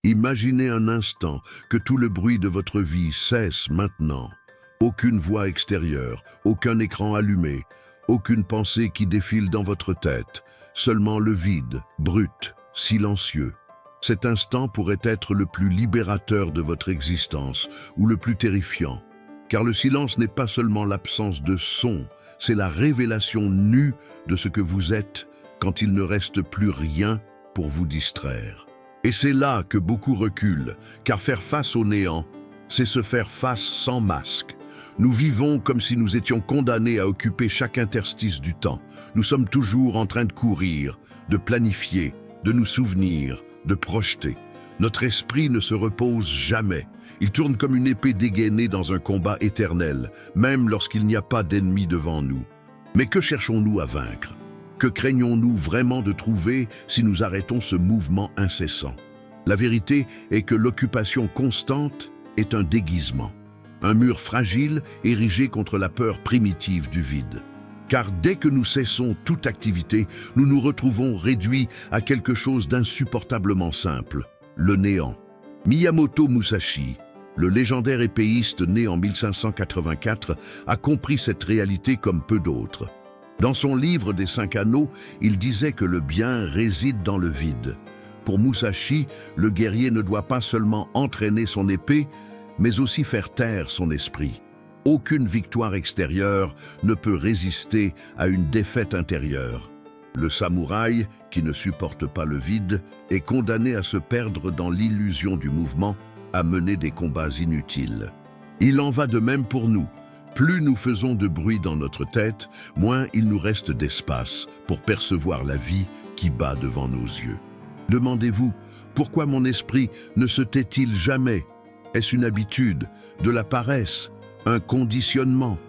Imaginez un instant que tout le bruit de votre vie cesse maintenant. Aucune voix extérieure, aucun écran allumé, aucune pensée qui défile dans votre tête, seulement le vide, brut, silencieux. Cet instant pourrait être le plus libérateur de votre existence ou le plus terrifiant, car le silence n'est pas seulement l'absence de son, c'est la révélation nue de ce que vous êtes quand il ne reste plus rien pour vous distraire. Et c'est là que beaucoup reculent, car faire face au néant, c'est se faire face sans masque. Nous vivons comme si nous étions condamnés à occuper chaque interstice du temps. Nous sommes toujours en train de courir, de planifier, de nous souvenir, de projeter. Notre esprit ne se repose jamais. Il tourne comme une épée dégainée dans un combat éternel, même lorsqu'il n'y a pas d'ennemi devant nous. Mais que cherchons-nous à vaincre? Que craignons-nous vraiment de trouver si nous arrêtons ce mouvement incessant? La vérité est que l'occupation constante est un déguisement, un mur fragile érigé contre la peur primitive du vide. Car dès que nous cessons toute activité, nous nous retrouvons réduits à quelque chose d'insupportablement simple, le néant. Miyamoto Musashi, le légendaire épéiste né en 1584, a compris cette réalité comme peu d'autres. Dans son livre des 5 anneaux, il disait que le bien réside dans le vide. Pour Musashi, le guerrier ne doit pas seulement entraîner son épée, mais aussi faire taire son esprit. Aucune victoire extérieure ne peut résister à une défaite intérieure. Le samouraï, qui ne supporte pas le vide, est condamné à se perdre dans l'illusion du mouvement, à mener des combats inutiles. Il en va de même pour nous. Plus nous faisons de bruit dans notre tête, moins il nous reste d'espace pour percevoir la vie qui bat devant nos yeux. Demandez-vous, pourquoi mon esprit ne se tait-il jamais? Est-ce une habitude, de la paresse, un conditionnement?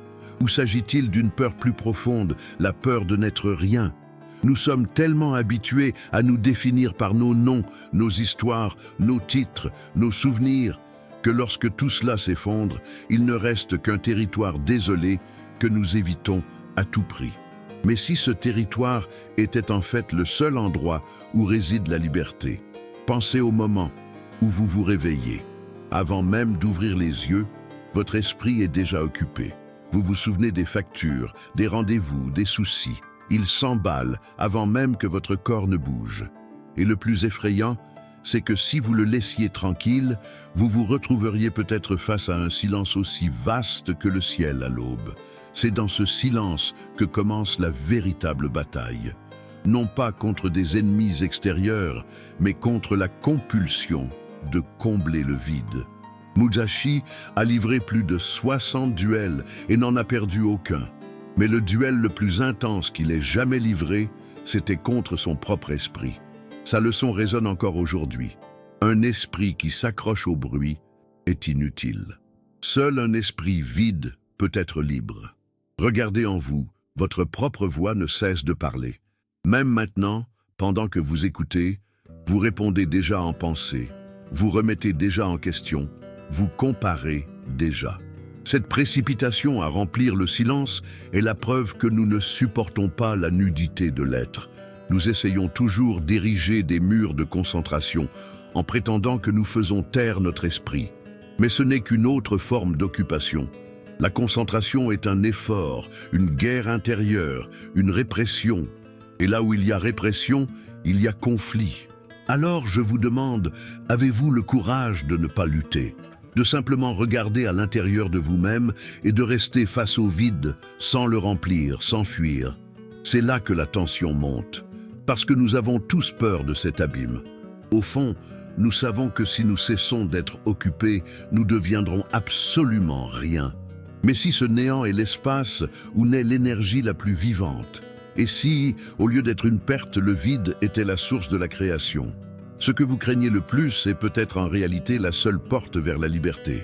Ou s'agit-il d'une peur plus profonde, la peur de n'être rien? Nous sommes tellement habitués à nous définir par nos noms, nos histoires, nos titres, nos souvenirs, que lorsque tout cela s'effondre, il ne reste qu'un territoire désolé que nous évitons à tout prix. Mais si ce territoire était en fait le seul endroit où réside la liberté, pensez au moment où vous vous réveillez. Avant même d'ouvrir les yeux, votre esprit est déjà occupé. Vous vous souvenez des factures, des rendez-vous, des soucis. Il s'emballe avant même que votre corps ne bouge. Et le plus effrayant, c'est que si vous le laissiez tranquille, vous vous retrouveriez peut-être face à un silence aussi vaste que le ciel à l'aube. C'est dans ce silence que commence la véritable bataille. Non pas contre des ennemis extérieurs, mais contre la compulsion de combler le vide. Musashi a livré plus de 60 duels et n'en a perdu aucun. Mais le duel le plus intense qu'il ait jamais livré, c'était contre son propre esprit. Sa leçon résonne encore aujourd'hui. Un esprit qui s'accroche au bruit est inutile. Seul un esprit vide peut être libre. Regardez en vous, votre propre voix ne cesse de parler. Même maintenant, pendant que vous écoutez, vous répondez déjà en pensée, vous remettez déjà en question, vous comparez déjà. Cette précipitation à remplir le silence est la preuve que nous ne supportons pas la nudité de l'être. Nous essayons toujours d'ériger des murs de concentration en prétendant que nous faisons taire notre esprit. Mais ce n'est qu'une autre forme d'occupation. La concentration est un effort, une guerre intérieure, une répression. Et là où il y a répression, il y a conflit. Alors je vous demande, avez-vous le courage de ne pas lutter, de simplement regarder à l'intérieur de vous-même et de rester face au vide, sans le remplir, sans fuir? C'est là que la tension monte, parce que nous avons tous peur de cet abîme. Au fond, nous savons que si nous cessons d'être occupés, nous deviendrons absolument rien. Mais si ce néant est l'espace où naît l'énergie la plus vivante, et si, au lieu d'être une perte, le vide était la source de la création, ce que vous craignez le plus est peut-être en réalité la seule porte vers la liberté.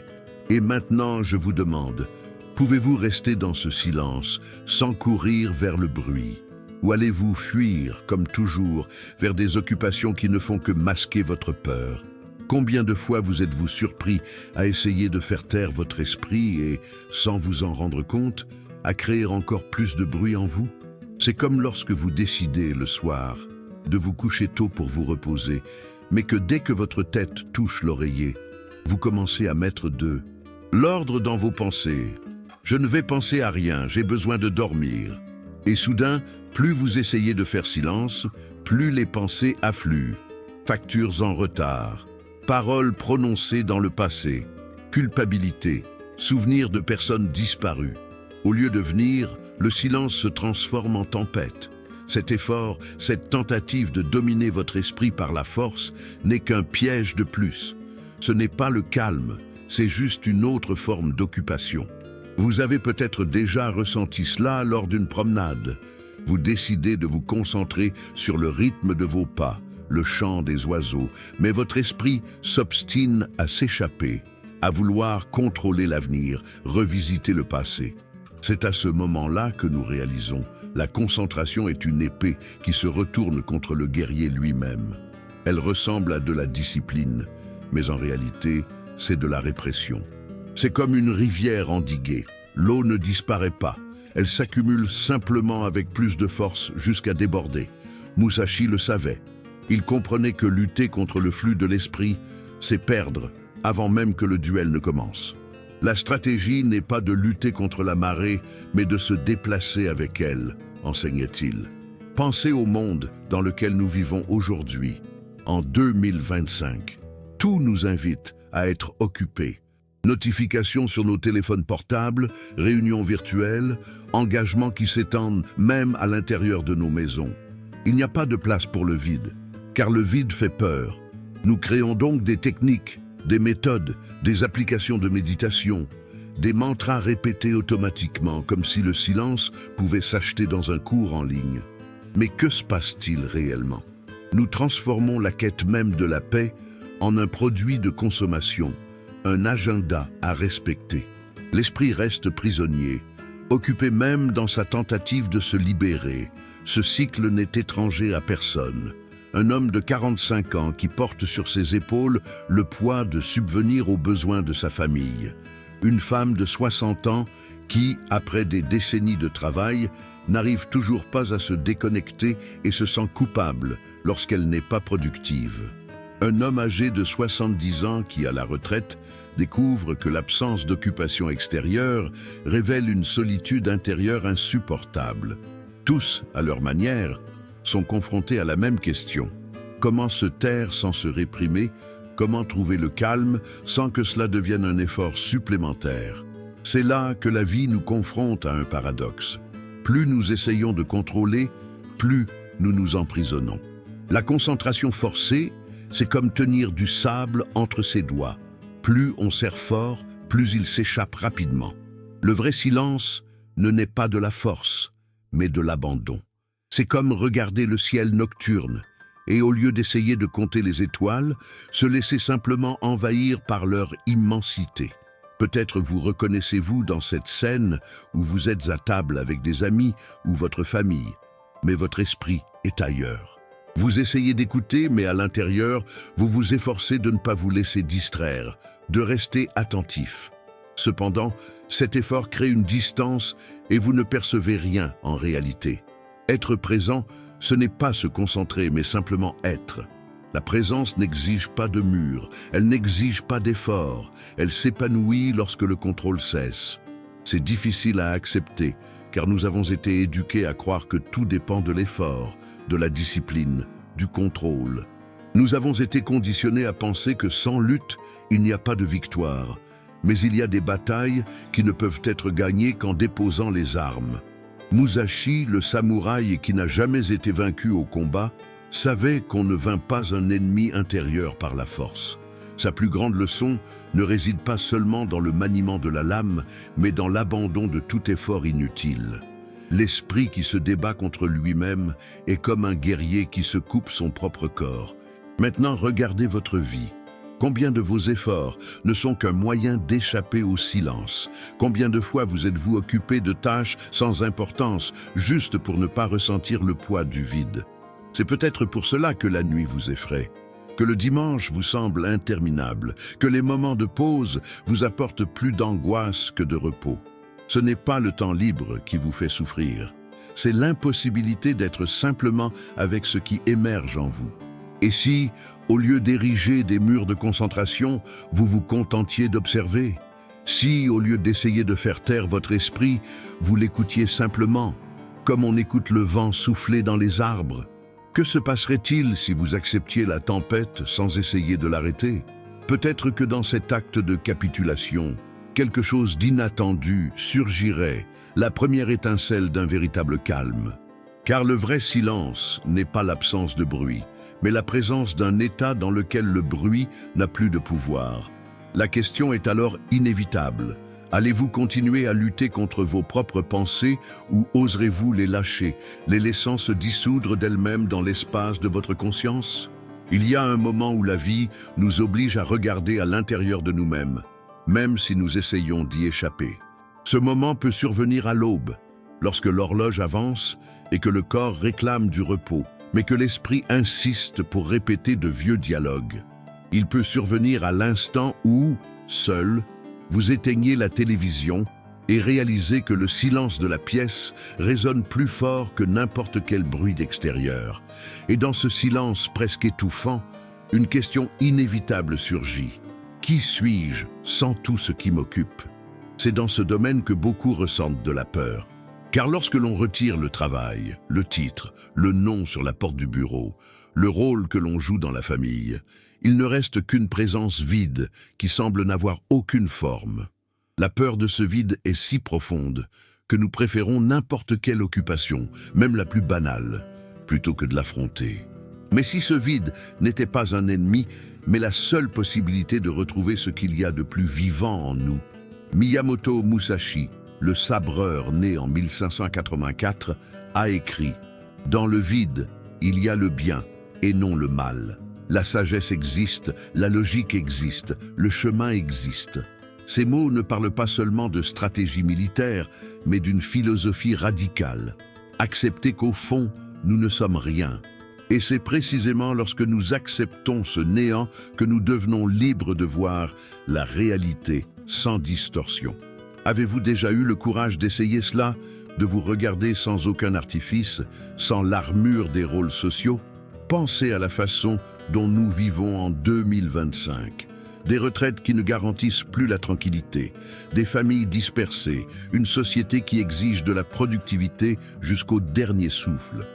Et maintenant, je vous demande, pouvez-vous rester dans ce silence, sans courir vers le bruit? Ou allez-vous fuir, comme toujours, vers des occupations qui ne font que masquer votre peur? Combien de fois vous êtes-vous surpris à essayer de faire taire votre esprit et, sans vous en rendre compte, à créer encore plus de bruit en vous? C'est comme lorsque vous décidez, le soir, de vous coucher tôt pour vous reposer, mais que dès que votre tête touche l'oreiller, vous commencez à mettre de l'ordre dans vos pensées. Je ne vais penser à rien, j'ai besoin de dormir. Et soudain, plus vous essayez de faire silence, plus les pensées affluent. Factures en retard, paroles prononcées dans le passé, culpabilité, souvenirs de personnes disparues. Au lieu de venir, le silence se transforme en tempête. Cet effort, cette tentative de dominer votre esprit par la force n'est qu'un piège de plus. Ce n'est pas le calme, c'est juste une autre forme d'occupation. Vous avez peut-être déjà ressenti cela lors d'une promenade. Vous décidez de vous concentrer sur le rythme de vos pas, le chant des oiseaux, mais votre esprit s'obstine à s'échapper, à vouloir contrôler l'avenir, revisiter le passé. C'est à ce moment-là que nous réalisons, la concentration est une épée qui se retourne contre le guerrier lui-même. Elle ressemble à de la discipline, mais en réalité, c'est de la répression. C'est comme une rivière endiguée. L'eau ne disparaît pas. Elle s'accumule simplement avec plus de force jusqu'à déborder. Musashi le savait. Il comprenait que lutter contre le flux de l'esprit, c'est perdre avant même que le duel ne commence. La stratégie n'est pas de lutter contre la marée, mais de se déplacer avec elle, enseignait-il. Pensez au monde dans lequel nous vivons aujourd'hui, en 2025. Tout nous invite à être occupés. Notifications sur nos téléphones portables, réunions virtuelles, engagements qui s'étendent même à l'intérieur de nos maisons. Il n'y a pas de place pour le vide, car le vide fait peur. Nous créons donc des techniques, des méthodes, des applications de méditation, des mantras répétés automatiquement, comme si le silence pouvait s'acheter dans un cours en ligne. Mais que se passe-t-il réellement? Nous transformons la quête même de la paix en un produit de consommation, un agenda à respecter. L'esprit reste prisonnier, occupé même dans sa tentative de se libérer. Ce cycle n'est étranger à personne. Un homme de 45 ans qui porte sur ses épaules le poids de subvenir aux besoins de sa famille. Une femme de 60 ans qui, après des décennies de travail, n'arrive toujours pas à se déconnecter et se sent coupable lorsqu'elle n'est pas productive. Un homme âgé de 70 ans qui, à la retraite, découvre que l'absence d'occupation extérieure révèle une solitude intérieure insupportable. Tous, à leur manière, sont confrontés à la même question. Comment se taire sans se réprimer? Comment trouver le calme sans que cela devienne un effort supplémentaire? C'est là que la vie nous confronte à un paradoxe. Plus nous essayons de contrôler, plus nous nous emprisonnons. La concentration forcée, c'est comme tenir du sable entre ses doigts. Plus on serre fort, plus il s'échappe rapidement. Le vrai silence ne naît pas de la force, mais de l'abandon. C'est comme regarder le ciel nocturne et au lieu d'essayer de compter les étoiles, se laisser simplement envahir par leur immensité. Peut-être vous reconnaissez-vous dans cette scène où vous êtes à table avec des amis ou votre famille, mais votre esprit est ailleurs. Vous essayez d'écouter, mais à l'intérieur, vous vous efforcez de ne pas vous laisser distraire, de rester attentif. Cependant, cet effort crée une distance et vous ne percevez rien en réalité. Être présent, ce n'est pas se concentrer, mais simplement être. La présence n'exige pas de mur, elle n'exige pas d'effort, elle s'épanouit lorsque le contrôle cesse. C'est difficile à accepter, car nous avons été éduqués à croire que tout dépend de l'effort, de la discipline, du contrôle. Nous avons été conditionnés à penser que sans lutte, il n'y a pas de victoire. Mais il y a des batailles qui ne peuvent être gagnées qu'en déposant les armes. Musashi, le samouraï qui n'a jamais été vaincu au combat, savait qu'on ne vainc pas un ennemi intérieur par la force. Sa plus grande leçon ne réside pas seulement dans le maniement de la lame, mais dans l'abandon de tout effort inutile. L'esprit qui se débat contre lui-même est comme un guerrier qui se coupe son propre corps. Maintenant, regardez votre vie. Combien de vos efforts ne sont qu'un moyen d'échapper au silence? Combien de fois vous êtes-vous occupé de tâches sans importance, juste pour ne pas ressentir le poids du vide? C'est peut-être pour cela que la nuit vous effraie, que le dimanche vous semble interminable, que les moments de pause vous apportent plus d'angoisse que de repos. Ce n'est pas le temps libre qui vous fait souffrir, c'est l'impossibilité d'être simplement avec ce qui émerge en vous. Et si, Au lieu d'ériger des murs de concentration, vous vous contentiez d'observer? Si, au lieu d'essayer de faire taire votre esprit, vous l'écoutiez simplement, comme on écoute le vent souffler dans les arbres? Que se passerait-il si vous acceptiez la tempête sans essayer de l'arrêter? Peut-être que dans cet acte de capitulation, quelque chose d'inattendu surgirait, la première étincelle d'un véritable calme. Car le vrai silence n'est pas l'absence de bruit, mais la présence d'un état dans lequel le bruit n'a plus de pouvoir. La question est alors inévitable. Allez-vous continuer à lutter contre vos propres pensées ou oserez-vous les lâcher, les laissant se dissoudre d'elles-mêmes dans l'espace de votre conscience? Il y a un moment où la vie nous oblige à regarder à l'intérieur de nous-mêmes, même si nous essayons d'y échapper. Ce moment peut survenir à l'aube, lorsque l'horloge avance et que le corps réclame du repos, mais que l'esprit insiste pour répéter de vieux dialogues. Il peut survenir à l'instant où, seul, vous éteignez la télévision et réalisez que le silence de la pièce résonne plus fort que n'importe quel bruit d'extérieur. Et dans ce silence presque étouffant, une question inévitable surgit. Qui suis-je sans tout ce qui m'occupe? C'est dans ce domaine que beaucoup ressentent de la peur. Car lorsque l'on retire le travail, le titre, le nom sur la porte du bureau, le rôle que l'on joue dans la famille, il ne reste qu'une présence vide qui semble n'avoir aucune forme. La peur de ce vide est si profonde que nous préférons n'importe quelle occupation, même la plus banale, plutôt que de l'affronter. Mais si ce vide n'était pas un ennemi, mais la seule possibilité de retrouver ce qu'il y a de plus vivant en nous, Miyamoto Musashi, le sabreur né en 1584, a écrit « Dans le vide, il y a le bien et non le mal. La sagesse existe, la logique existe, le chemin existe. » Ces mots ne parlent pas seulement de stratégie militaire, mais d'une philosophie radicale. Accepter qu'au fond, nous ne sommes rien. Et c'est précisément lorsque nous acceptons ce néant que nous devenons libres de voir la réalité sans distorsion. Avez-vous déjà eu le courage d'essayer cela, de vous regarder sans aucun artifice, sans l'armure des rôles sociaux? Pensez à la façon dont nous vivons en 2025. Des retraites qui ne garantissent plus la tranquillité, des familles dispersées, une société qui exige de la productivité jusqu'au dernier souffle.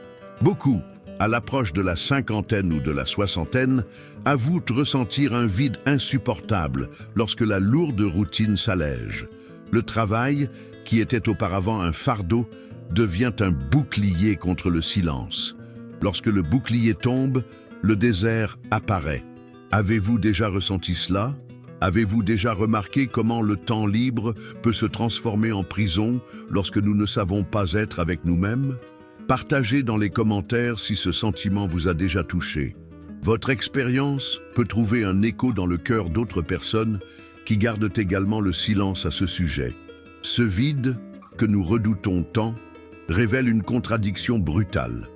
Beaucoup, à l'approche de la cinquantaine ou de la soixantaine, avouent ressentir un vide insupportable lorsque la lourde routine s'allège. Le travail, qui était auparavant un fardeau, devient un bouclier contre le silence. Lorsque le bouclier tombe, le désert apparaît. Avez-vous déjà ressenti cela? Avez-vous déjà remarqué comment le temps libre peut se transformer en prison lorsque nous ne savons pas être avec nous-mêmes? Partagez dans les commentaires si ce sentiment vous a déjà touché. Votre expérience peut trouver un écho dans le cœur d'autres personnes qui gardent également le silence à ce sujet. Ce vide, que nous redoutons tant, révèle une contradiction brutale.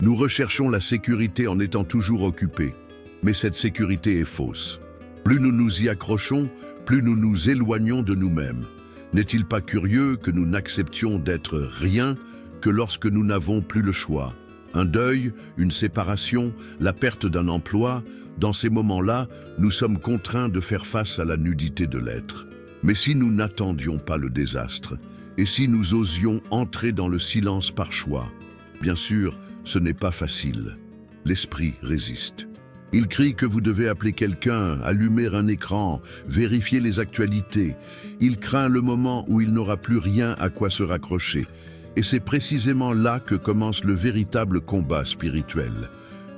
Nous recherchons la sécurité en étant toujours occupés, mais cette sécurité est fausse. Plus nous nous y accrochons, plus nous nous éloignons de nous-mêmes. N'est-il pas curieux que nous n'acceptions d'être rien que lorsque nous n'avons plus le choix? Un deuil, une séparation, la perte d'un emploi, dans ces moments-là, nous sommes contraints de faire face à la nudité de l'être. Mais si nous n'attendions pas le désastre, et si nous osions entrer dans le silence par choix, bien sûr, ce n'est pas facile. L'esprit résiste. Il crie que vous devez appeler quelqu'un, allumer un écran, vérifier les actualités. Il craint le moment où il n'aura plus rien à quoi se raccrocher. Et c'est précisément là que commence le véritable combat spirituel.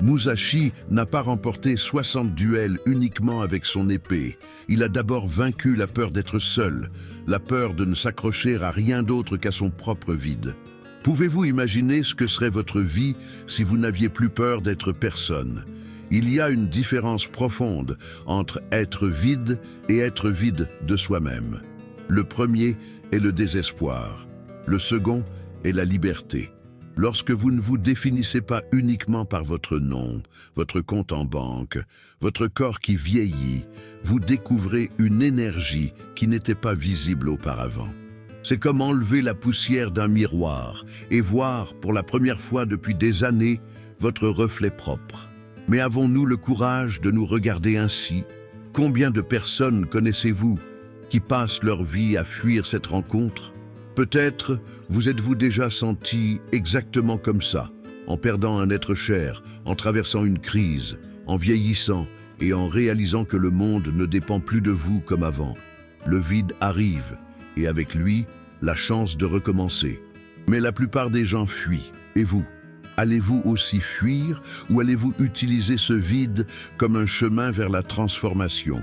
Musashi n'a pas remporté 60 duels uniquement avec son épée. Il a d'abord vaincu la peur d'être seul, la peur de ne s'accrocher à rien d'autre qu'à son propre vide. Pouvez-vous imaginer ce que serait votre vie si vous n'aviez plus peur d'être personne? Il y a une différence profonde entre être vide et être vide de soi-même. Le premier est le désespoir. Le second est la liberté. Lorsque vous ne vous définissez pas uniquement par votre nom, votre compte en banque, votre corps qui vieillit, vous découvrez une énergie qui n'était pas visible auparavant. C'est comme enlever la poussière d'un miroir et voir, pour la première fois depuis des années, votre reflet propre. Mais avons-nous le courage de nous regarder ainsi? Combien de personnes connaissez-vous qui passent leur vie à fuir cette rencontre? Peut-être vous êtes-vous déjà senti exactement comme ça, en perdant un être cher, en traversant une crise, en vieillissant et en réalisant que le monde ne dépend plus de vous comme avant. Le vide arrive, et avec lui, la chance de recommencer. Mais la plupart des gens fuient. Et vous? Allez-vous aussi fuir ou allez-vous utiliser ce vide comme un chemin vers la transformation?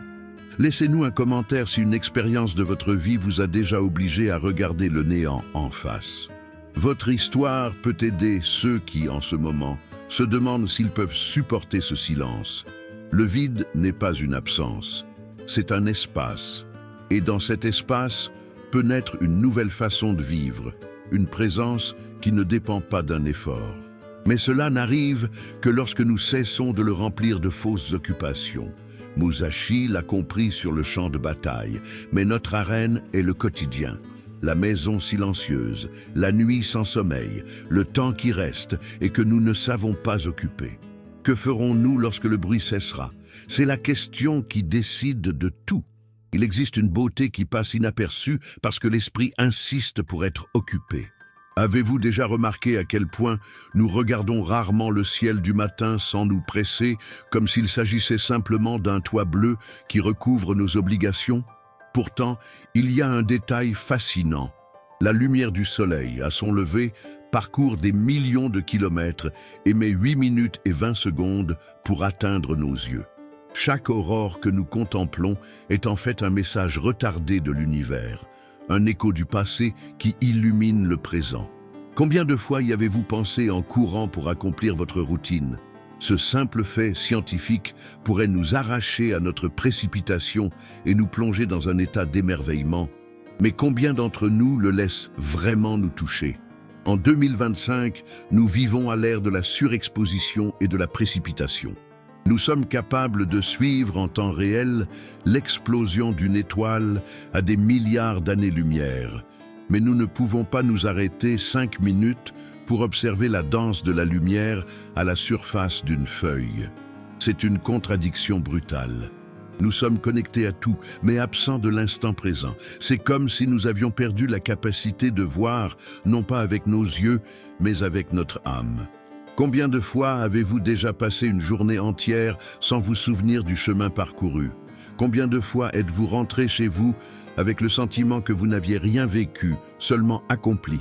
Laissez-nous un commentaire si une expérience de votre vie vous a déjà obligé à regarder le néant en face. Votre histoire peut aider ceux qui, en ce moment, se demandent s'ils peuvent supporter ce silence. Le vide n'est pas une absence, c'est un espace. Et dans cet espace peut naître une nouvelle façon de vivre, une présence qui ne dépend pas d'un effort. Mais cela n'arrive que lorsque nous cessons de le remplir de fausses occupations. Musashi l'a compris sur le champ de bataille, mais notre arène est le quotidien. La maison silencieuse, la nuit sans sommeil, le temps qui reste et que nous ne savons pas occuper. Que ferons-nous lorsque le bruit cessera? C'est la question qui décide de tout. Il existe une beauté qui passe inaperçue parce que l'esprit insiste pour être occupé. Avez-vous déjà remarqué à quel point nous regardons rarement le ciel du matin sans nous presser, comme s'il s'agissait simplement d'un toit bleu qui recouvre nos obligations? Pourtant, il y a un détail fascinant. La lumière du soleil, à son lever, parcourt des millions de kilomètres et met 8 minutes et 20 secondes pour atteindre nos yeux. Chaque aurore que nous contemplons est en fait un message retardé de l'univers, un écho du passé qui illumine le présent. Combien de fois y avez-vous pensé en courant pour accomplir votre routine? Ce simple fait scientifique pourrait nous arracher à notre précipitation et nous plonger dans un état d'émerveillement. Mais combien d'entre nous le laissent vraiment nous toucher? En 2025, nous vivons à l'ère de la surexposition et de la précipitation. Nous sommes capables de suivre en temps réel l'explosion d'une étoile à des milliards d'années-lumière. Mais nous ne pouvons pas nous arrêter 5 minutes pour observer la danse de la lumière à la surface d'une feuille. C'est une contradiction brutale. Nous sommes connectés à tout, mais absents de l'instant présent. C'est comme si nous avions perdu la capacité de voir, non pas avec nos yeux, mais avec notre âme. Combien de fois avez-vous déjà passé une journée entière sans vous souvenir du chemin parcouru? Combien de fois êtes-vous rentré chez vous avec le sentiment que vous n'aviez rien vécu, seulement accompli?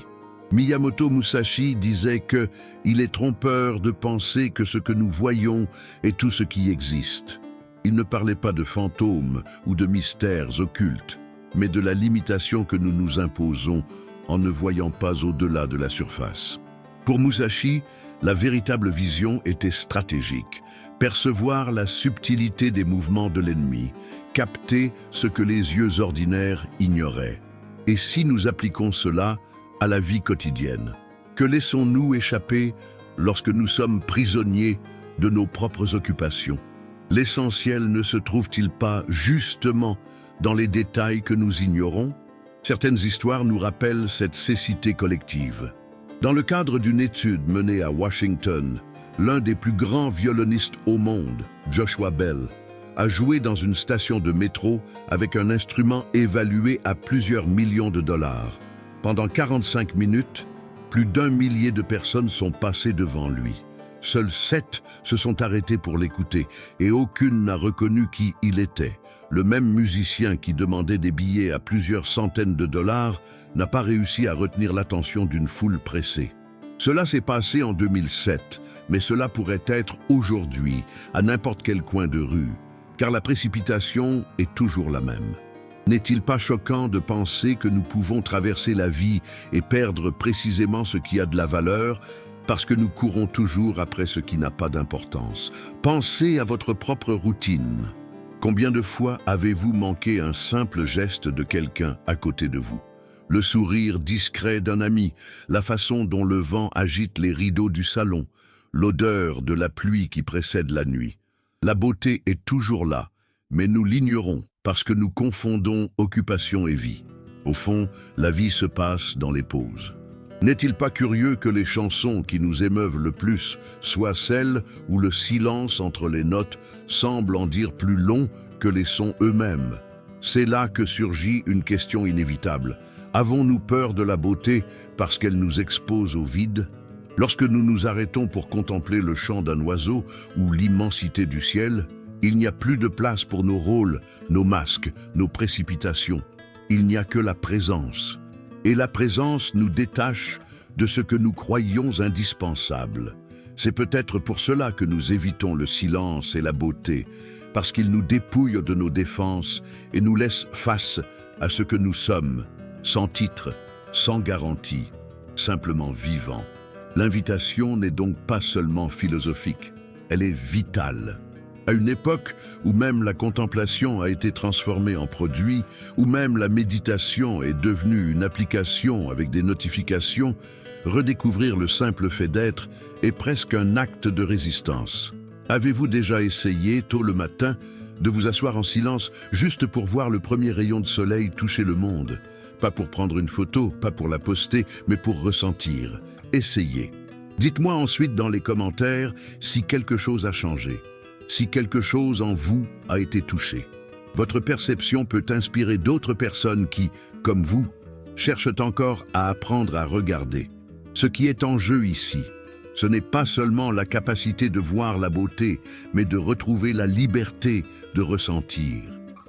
Miyamoto Musashi disait que « il est trompeur de penser que ce que nous voyons est tout ce qui existe ». Il ne parlait pas de fantômes ou de mystères occultes, mais de la limitation que nous nous imposons en ne voyant pas au-delà de la surface. Pour Musashi, la véritable vision était stratégique. Percevoir la subtilité des mouvements de l'ennemi, capter ce que les yeux ordinaires ignoraient. Et si nous appliquons cela à la vie quotidienne, que laissons-nous échapper lorsque nous sommes prisonniers de nos propres occupations? L'essentiel ne se trouve-t-il pas justement dans les détails que nous ignorons? Certaines histoires nous rappellent cette cécité collective. Dans le cadre d'une étude menée à Washington, l'un des plus grands violonistes au monde, Joshua Bell, a joué dans une station de métro avec un instrument évalué à plusieurs millions de dollars. Pendant 45 minutes, plus d'1 millier de personnes sont passées devant lui. Seuls 7 se sont arrêtés pour l'écouter et aucune n'a reconnu qui il était. Le même musicien qui demandait des billets à plusieurs centaines de dollars n'a pas réussi à retenir l'attention d'une foule pressée. Cela s'est passé en 2007, mais cela pourrait être aujourd'hui, à n'importe quel coin de rue, car la précipitation est toujours la même. N'est-il pas choquant de penser que nous pouvons traverser la vie et perdre précisément ce qui a de la valeur parce que nous courons toujours après ce qui n'a pas d'importance? Pensez à votre propre routine. Combien de fois avez-vous manqué un simple geste de quelqu'un à côté de vous? Le sourire discret d'un ami, la façon dont le vent agite les rideaux du salon, l'odeur de la pluie qui précède la nuit. La beauté est toujours là, mais nous l'ignorons parce que nous confondons occupation et vie. Au fond, la vie se passe dans les pauses. N'est-il pas curieux que les chansons qui nous émeuvent le plus soient celles où le silence entre les notes semble en dire plus long que les sons eux-mêmes? C'est là que surgit une question inévitable. Avons-nous peur de la beauté parce qu'elle nous expose au vide? Lorsque nous nous arrêtons pour contempler le chant d'un oiseau ou l'immensité du ciel, il n'y a plus de place pour nos rôles, nos masques, nos précipitations. Il n'y a que la présence. Et la présence nous détache de ce que nous croyions indispensable. C'est peut-être pour cela que nous évitons le silence et la beauté, parce qu'ils nous dépouillent de nos défenses et nous laissent face à ce que nous sommes, sans titre, sans garantie, simplement vivants. L'invitation n'est donc pas seulement philosophique, elle est vitale. À une époque où même la contemplation a été transformée en produit, où même la méditation est devenue une application avec des notifications, redécouvrir le simple fait d'être est presque un acte de résistance. Avez-vous déjà essayé, tôt le matin, de vous asseoir en silence juste pour voir le premier rayon de soleil toucher le monde? Pas pour prendre une photo, pas pour la poster, mais pour ressentir. Essayez. Dites-moi ensuite dans les commentaires si quelque chose a changé. Si quelque chose en vous a été touché. Votre perception peut inspirer d'autres personnes qui, comme vous, cherchent encore à apprendre à regarder. Ce qui est en jeu ici, ce n'est pas seulement la capacité de voir la beauté, mais de retrouver la liberté de ressentir.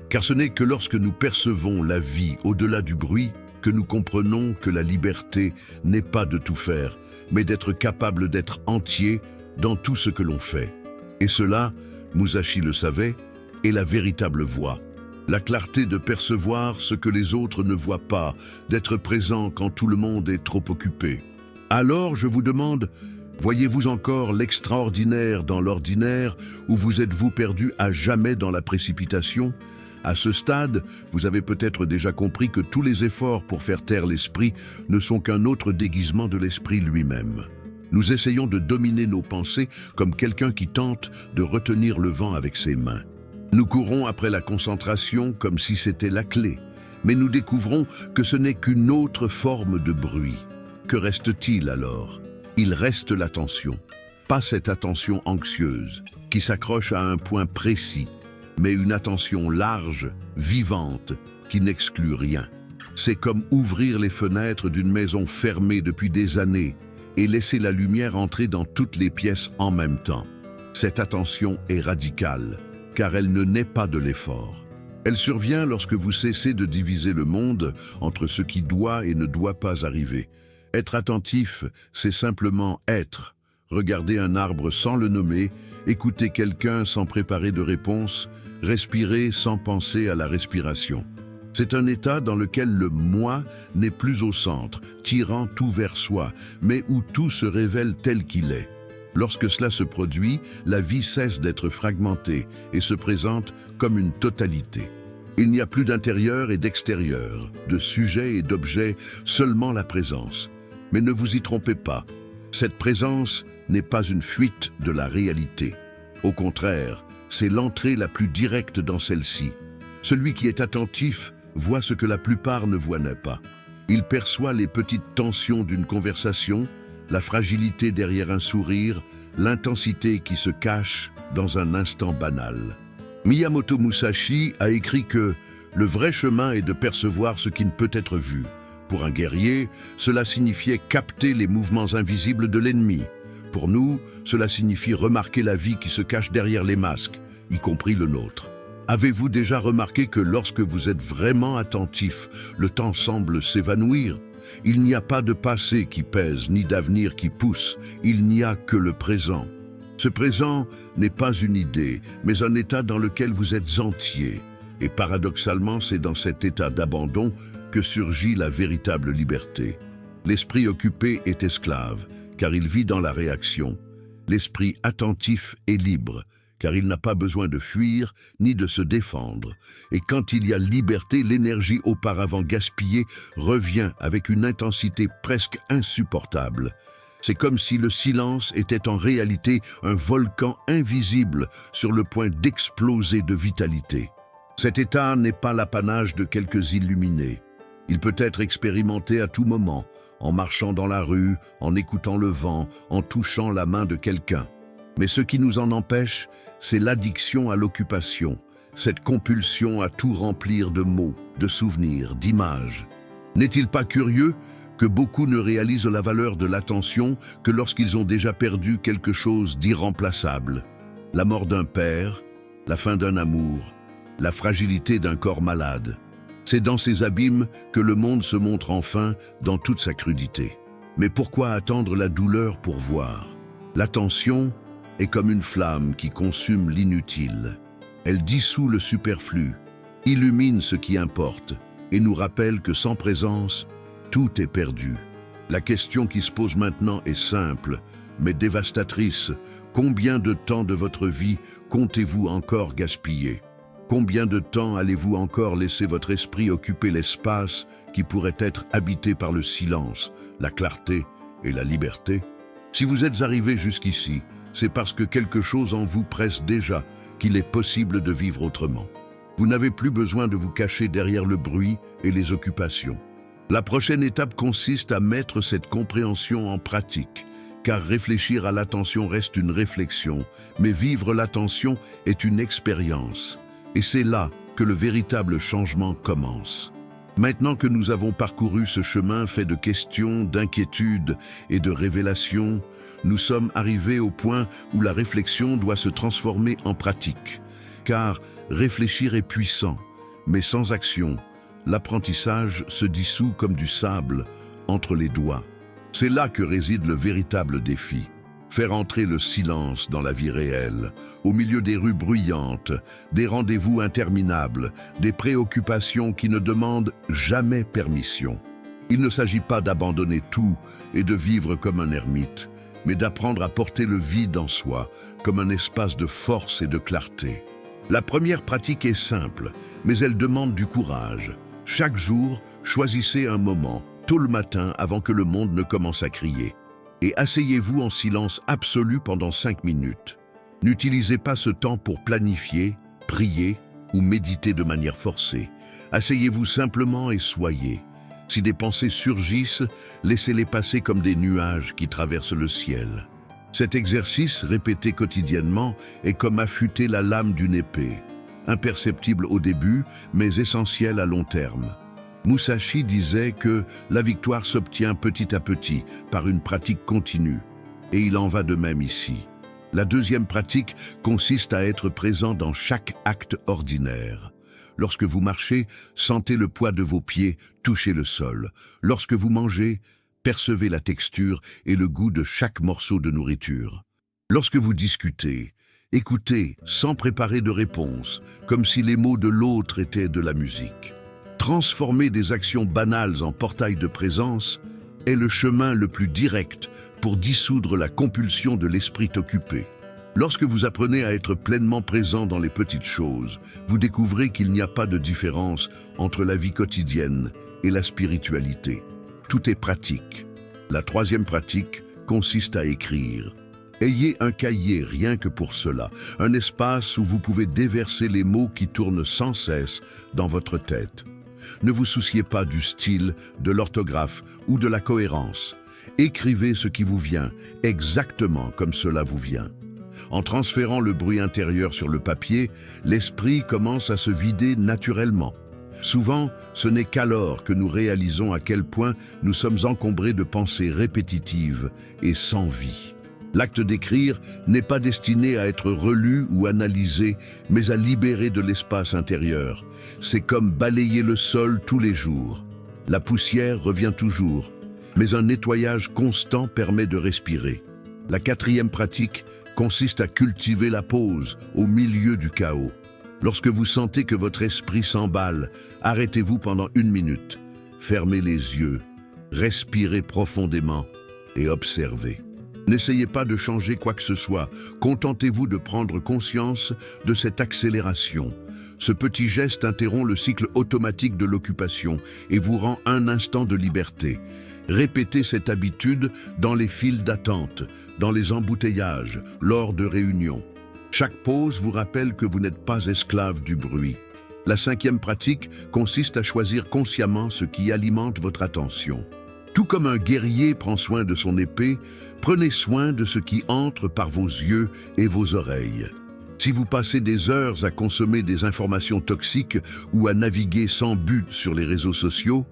Car ce n'est que lorsque nous percevons la vie au-delà du bruit que nous comprenons que la liberté n'est pas de tout faire, mais d'être capable d'être entier dans tout ce que l'on fait. Et cela, Musashi le savait, est la véritable voie. La clarté de percevoir ce que les autres ne voient pas, d'être présent quand tout le monde est trop occupé. Alors je vous demande, voyez-vous encore l'extraordinaire dans l'ordinaire ou vous êtes-vous perdu à jamais dans la précipitation? À ce stade, vous avez peut-être déjà compris que tous les efforts pour faire taire l'esprit ne sont qu'un autre déguisement de l'esprit lui-même. Nous essayons de dominer nos pensées comme quelqu'un qui tente de retenir le vent avec ses mains. Nous courons après la concentration comme si c'était la clé, mais nous découvrons que ce n'est qu'une autre forme de bruit. Que reste-t-il alors? Il reste l'attention. Pas cette attention anxieuse, qui s'accroche à un point précis, mais une attention large, vivante, qui n'exclut rien. C'est comme ouvrir les fenêtres d'une maison fermée depuis des années et laisser la lumière entrer dans toutes les pièces en même temps. Cette attention est radicale, car elle ne naît pas de l'effort. Elle survient lorsque vous cessez de diviser le monde entre ce qui doit et ne doit pas arriver. Être attentif, c'est simplement être. Regarder un arbre sans le nommer, écouter quelqu'un sans préparer de réponse, respirer sans penser à la respiration. C'est un état dans lequel le « moi » n'est plus au centre, tirant tout vers soi, mais où tout se révèle tel qu'il est. Lorsque cela se produit, la vie cesse d'être fragmentée et se présente comme une totalité. Il n'y a plus d'intérieur et d'extérieur, de sujet et d'objet, seulement la présence. Mais ne vous y trompez pas, cette présence n'est pas une fuite de la réalité. Au contraire, c'est l'entrée la plus directe dans celle-ci. Celui qui est attentif voit ce que la plupart ne voient pas. Il perçoit les petites tensions d'une conversation, la fragilité derrière un sourire, l'intensité qui se cache dans un instant banal. Miyamoto Musashi a écrit que le vrai chemin est de percevoir ce qui ne peut être vu. Pour un guerrier, cela signifiait capter les mouvements invisibles de l'ennemi. Pour nous, cela signifie remarquer la vie qui se cache derrière les masques, y compris le nôtre. Avez-vous déjà remarqué que lorsque vous êtes vraiment attentif, le temps semble s'évanouir? Il n'y a pas de passé qui pèse, ni d'avenir qui pousse, il n'y a que le présent. Ce présent n'est pas une idée, mais un état dans lequel vous êtes entier. Et paradoxalement, c'est dans cet état d'abandon que surgit la véritable liberté. L'esprit occupé est esclave, car il vit dans la réaction. L'esprit attentif est libre, car il n'a pas besoin de fuir ni de se défendre. Et quand il y a liberté, l'énergie auparavant gaspillée revient avec une intensité presque insupportable. C'est comme si le silence était en réalité un volcan invisible sur le point d'exploser de vitalité. Cet état n'est pas l'apanage de quelques illuminés. Il peut être expérimenté à tout moment, en marchant dans la rue, en écoutant le vent, en touchant la main de quelqu'un. Mais ce qui nous en empêche, c'est l'addiction à l'occupation, cette compulsion à tout remplir de mots, de souvenirs, d'images. N'est-il pas curieux que beaucoup ne réalisent la valeur de l'attention que lorsqu'ils ont déjà perdu quelque chose d'irremplaçable? La mort d'un père, la fin d'un amour, la fragilité d'un corps malade. C'est dans ces abîmes que le monde se montre enfin dans toute sa crudité. Mais pourquoi attendre la douleur pour voir? L'attention est comme une flamme qui consume l'inutile. Elle dissout le superflu, illumine ce qui importe et nous rappelle que sans présence, tout est perdu. La question qui se pose maintenant est simple, mais dévastatrice. Combien de temps de votre vie comptez-vous encore gaspiller? Combien de temps allez-vous encore laisser votre esprit occuper l'espace qui pourrait être habité par le silence, la clarté et la liberté? Si vous êtes arrivé jusqu'ici, c'est parce que quelque chose en vous presse déjà qu'il est possible de vivre autrement. Vous n'avez plus besoin de vous cacher derrière le bruit et les occupations. La prochaine étape consiste à mettre cette compréhension en pratique, car réfléchir à l'attention reste une réflexion, mais vivre l'attention est une expérience. Et c'est là que le véritable changement commence. Maintenant que nous avons parcouru ce chemin fait de questions, d'inquiétudes et de révélations, nous sommes arrivés au point où la réflexion doit se transformer en pratique. Car réfléchir est puissant, mais sans action, l'apprentissage se dissout comme du sable entre les doigts. C'est là que réside le véritable défi. Faire entrer le silence dans la vie réelle, au milieu des rues bruyantes, des rendez-vous interminables, des préoccupations qui ne demandent jamais permission. Il ne s'agit pas d'abandonner tout et de vivre comme un ermite, mais d'apprendre à porter le vide en soi, comme un espace de force et de clarté. La première pratique est simple, mais elle demande du courage. Chaque jour, choisissez un moment, tôt le matin avant que le monde ne commence à crier. Et asseyez-vous en silence absolu pendant 5 minutes. N'utilisez pas ce temps pour planifier, prier ou méditer de manière forcée. Asseyez-vous simplement et soyez. Si des pensées surgissent, laissez-les passer comme des nuages qui traversent le ciel. Cet exercice, répété quotidiennement, est comme affûter la lame d'une épée. Imperceptible au début, mais essentiel à long terme. Musashi disait que la victoire s'obtient petit à petit, par une pratique continue. Et il en va de même ici. La deuxième pratique consiste à être présent dans chaque acte ordinaire. Lorsque vous marchez, sentez le poids de vos pieds toucher le sol. Lorsque vous mangez, percevez la texture et le goût de chaque morceau de nourriture. Lorsque vous discutez, écoutez sans préparer de réponse, comme si les mots de l'autre étaient de la musique. Transformer des actions banales en portail de présence est le chemin le plus direct pour dissoudre la compulsion de l'esprit occupé. Lorsque vous apprenez à être pleinement présent dans les petites choses, vous découvrez qu'il n'y a pas de différence entre la vie quotidienne et la spiritualité. Tout est pratique. La troisième pratique consiste à écrire. Ayez un cahier rien que pour cela, un espace où vous pouvez déverser les mots qui tournent sans cesse dans votre tête. Ne vous souciez pas du style, de l'orthographe ou de la cohérence. Écrivez ce qui vous vient, exactement comme cela vous vient. En transférant le bruit intérieur sur le papier, l'esprit commence à se vider naturellement. Souvent, ce n'est qu'alors que nous réalisons à quel point nous sommes encombrés de pensées répétitives et sans vie. L'acte d'écrire n'est pas destiné à être relu ou analysé, mais à libérer de l'espace intérieur. C'est comme balayer le sol tous les jours. La poussière revient toujours, mais un nettoyage constant permet de respirer. La quatrième pratique consiste à cultiver la pause au milieu du chaos. Lorsque vous sentez que votre esprit s'emballe, arrêtez-vous pendant 1 minute. Fermez les yeux, respirez profondément et observez. N'essayez pas de changer quoi que ce soit, contentez-vous de prendre conscience de cette accélération. Ce petit geste interrompt le cycle automatique de l'occupation et vous rend un instant de liberté. Répétez cette habitude dans les files d'attente, dans les embouteillages, lors de réunions. Chaque pause vous rappelle que vous n'êtes pas esclave du bruit. La cinquième pratique consiste à choisir consciemment ce qui alimente votre attention. Tout comme un guerrier prend soin de son épée, prenez soin de ce qui entre par vos yeux et vos oreilles. Si vous passez des heures à consommer des informations toxiques ou à naviguer sans but sur les réseaux sociaux,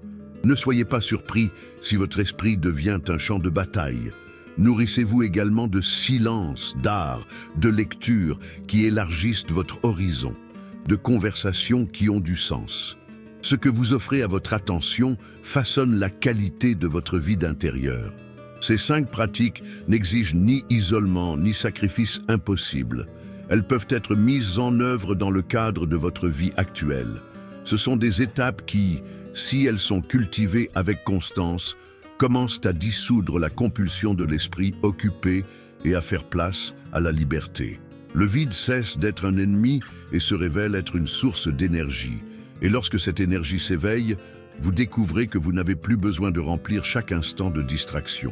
ne soyez pas surpris si votre esprit devient un champ de bataille. Nourrissez-vous également de silence, d'art, de lecture qui élargissent votre horizon, de conversations qui ont du sens. Ce que vous offrez à votre attention façonne la qualité de votre vie d'intérieur. Ces 5 pratiques n'exigent ni isolement ni sacrifice impossible. Elles peuvent être mises en œuvre dans le cadre de votre vie actuelle. Ce sont des étapes qui, si elles sont cultivées avec constance, commencent à dissoudre la compulsion de l'esprit occupé et à faire place à la liberté. Le vide cesse d'être un ennemi et se révèle être une source d'énergie. Et lorsque cette énergie s'éveille, vous découvrez que vous n'avez plus besoin de remplir chaque instant de distraction.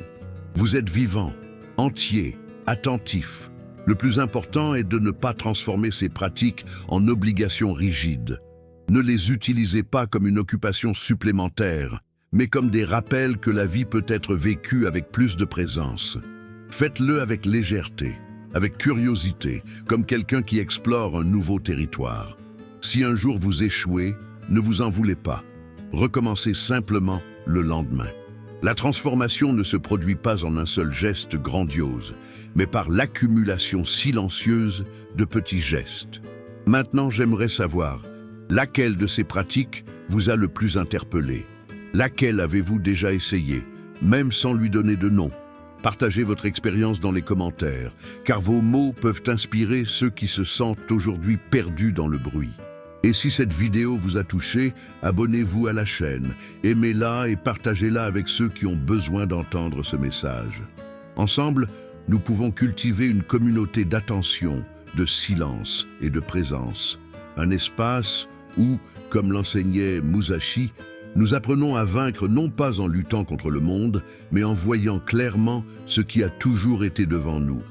Vous êtes vivant, entier, attentif. Le plus important est de ne pas transformer ces pratiques en obligations rigides. Ne les utilisez pas comme une occupation supplémentaire, mais comme des rappels que la vie peut être vécue avec plus de présence. Faites-le avec légèreté, avec curiosité, comme quelqu'un qui explore un nouveau territoire. Si un jour vous échouez, ne vous en voulez pas. Recommencez simplement le lendemain. La transformation ne se produit pas en un seul geste grandiose, mais par l'accumulation silencieuse de petits gestes. Maintenant, j'aimerais savoir, laquelle de ces pratiques vous a le plus interpellé? Laquelle avez-vous déjà essayé, même sans lui donner de nom? Partagez votre expérience dans les commentaires, car vos mots peuvent inspirer ceux qui se sentent aujourd'hui perdus dans le bruit. Et si cette vidéo vous a touché, abonnez-vous à la chaîne, aimez-la et partagez-la avec ceux qui ont besoin d'entendre ce message. Ensemble, nous pouvons cultiver une communauté d'attention, de silence et de présence. Un espace où, comme l'enseignait Musashi, nous apprenons à vaincre non pas en luttant contre le monde, mais en voyant clairement ce qui a toujours été devant nous.